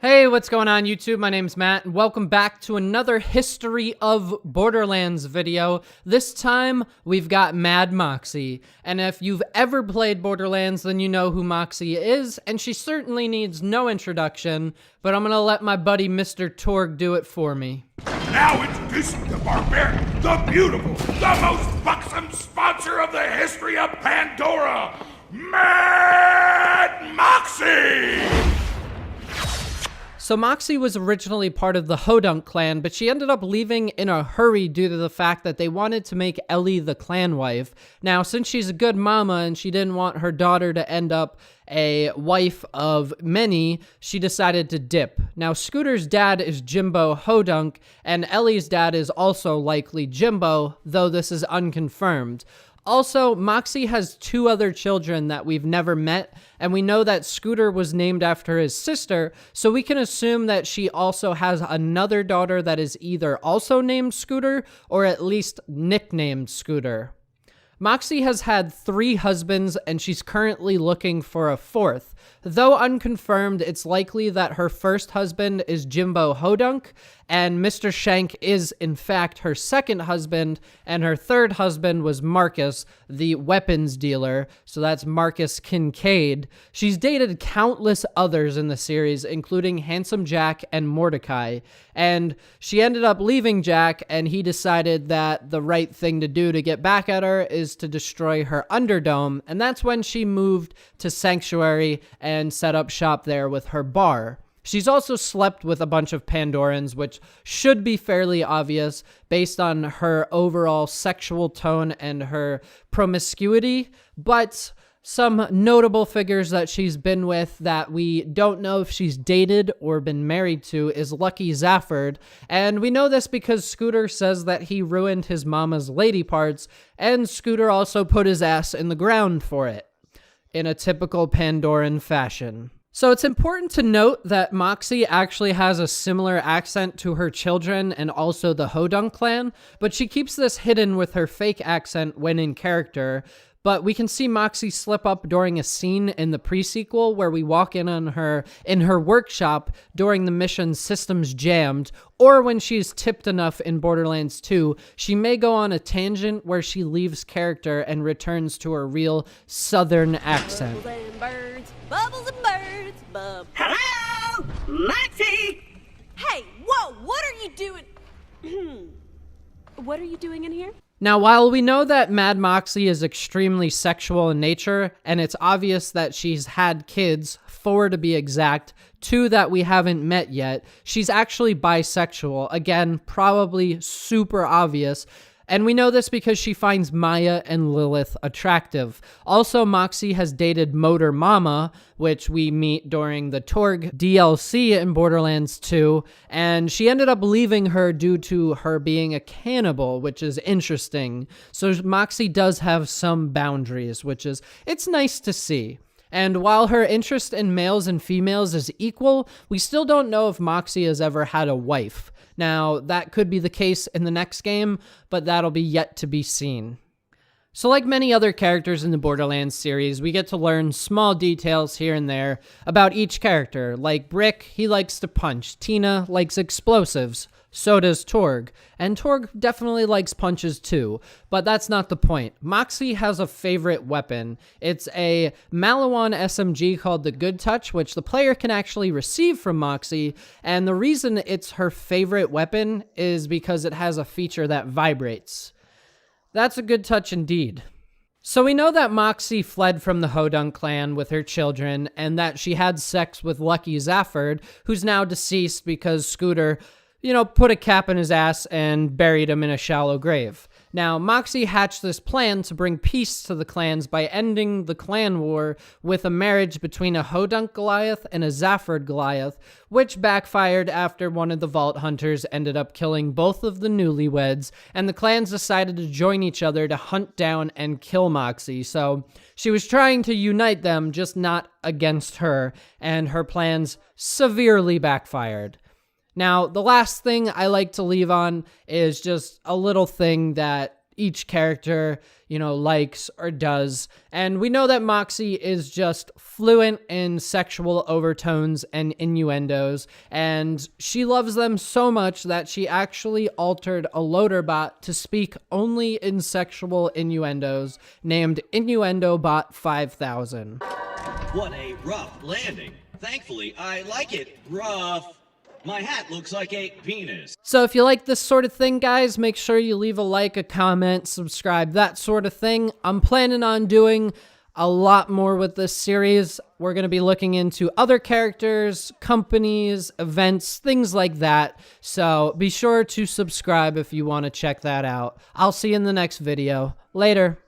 Hey, what's going on YouTube? My name's Matt and welcome back to another History of Borderlands video. This time we've got Mad Moxxi, and if you've ever played Borderlands then you know who Moxxi is, and she certainly needs no introduction, but I'm gonna let my buddy Mr. Torg do it for me. Now introducing the barbarian, the beautiful, the most buxom sponsor of the history of Pandora, Mad Moxxi! So Moxxi was originally part of the Hodunk clan, but she ended up leaving in a hurry due to the fact that they wanted to make Ellie the clan wife. Now, since she's a good mama and she didn't want her daughter to end up a wife of many, she decided to dip. Now, Scooter's dad is Jimbo Hodunk, and Ellie's dad is also likely Jimbo, though this is unconfirmed. Also, Moxxi has two other children that we've never met, and we know that Scooter was named after his sister, so we can assume that she also has another daughter that is either also named Scooter, or at least nicknamed Scooter. Moxxi has had 3 husbands, and she's currently looking for a 4th. Though unconfirmed, it's likely that her first husband is Jimbo Hodunk, and Mr. Shank is in fact her second husband, and her third husband was Marcus, the weapons dealer, so that's Marcus Kincaid. She's dated countless others in the series, including Handsome Jack and Mordecai, and she ended up leaving Jack, and he decided that the right thing to do to get back at her is to destroy her Underdome, and that's when she moved to Sanctuary and set up shop there with her bar. She's also slept with a bunch of Pandorans, which should be fairly obvious based on her overall sexual tone and her promiscuity, but some notable figures that she's been with that we don't know if she's dated or been married to is Lucky Zafford, and we know this because Scooter says that he ruined his mama's lady parts, and Scooter also put his ass in the ground for it, in a typical Pandoran fashion. So it's important to note that Moxxi actually has a similar accent to her children and also the Hodunk clan, but she keeps this hidden with her fake accent when in character. But we can see Moxxi slip up during a scene in the pre-sequel where we walk in on her in her workshop during the mission Systems Jammed, or when she's tipped enough in Borderlands 2, she may go on a tangent where she leaves character and returns to her real southern accent. Bubbles and birds, Hello? Moxxi! Hey, whoa, what are you doing? What are you doing in here? Now, while we know that Mad Moxxi is extremely sexual in nature, and it's obvious that she's had kids, 4 to be exact, 2 that we haven't met yet, she's actually bisexual. Again, probably super obvious. And we know this because she finds Maya and Lilith attractive. Also, Moxxi has dated Motor Mama, which we meet during the Torg DLC in Borderlands 2, and she ended up leaving her due to her being a cannibal, which is interesting. So Moxxi does have some boundaries, it's nice to see. And while her interest in males and females is equal, we still don't know if Moxxi has ever had a wife. Now, that could be the case in the next game, but that'll be yet to be seen. So like many other characters in the Borderlands series, we get to learn small details here and there about each character. Like Brick, he likes to punch. Tina likes explosives. So does Torg. And Torg definitely likes punches too. But that's not the point. Moxxi has a favorite weapon. It's a Maliwan SMG called the Good Touch, which the player can actually receive from Moxxi. And the reason it's her favorite weapon is because it has a feature that vibrates. That's a good touch indeed. So we know that Moxxi fled from the Hodunk clan with her children, and that she had sex with Lucky Zafford, who's now deceased because Scooter, put a cap in his ass and buried him in a shallow grave. Now, Moxxi hatched this plan to bring peace to the clans by ending the clan war with a marriage between a Hodunk Goliath and a Zafford Goliath, which backfired after one of the Vault Hunters ended up killing both of the newlyweds, and the clans decided to join each other to hunt down and kill Moxxi. So she was trying to unite them, just not against her, and her plans severely backfired. Now, the last thing I like to leave on is just a little thing that each character, you know, likes or does. And we know that Moxxi is just fluent in sexual overtones and innuendos, and she loves them so much that she actually altered a loader bot to speak only in sexual innuendos, named InnuendoBot 5000. What a rough landing. Thankfully, I like it rough. My hat looks like a penis. So if you like this sort of thing, guys, make sure you leave a like, a comment, subscribe, that sort of thing. I'm planning on doing a lot more with this series. We're going to be looking into other characters, companies, events, things like that. So be sure to subscribe if you want to check that out. I'll see you in the next video. Later.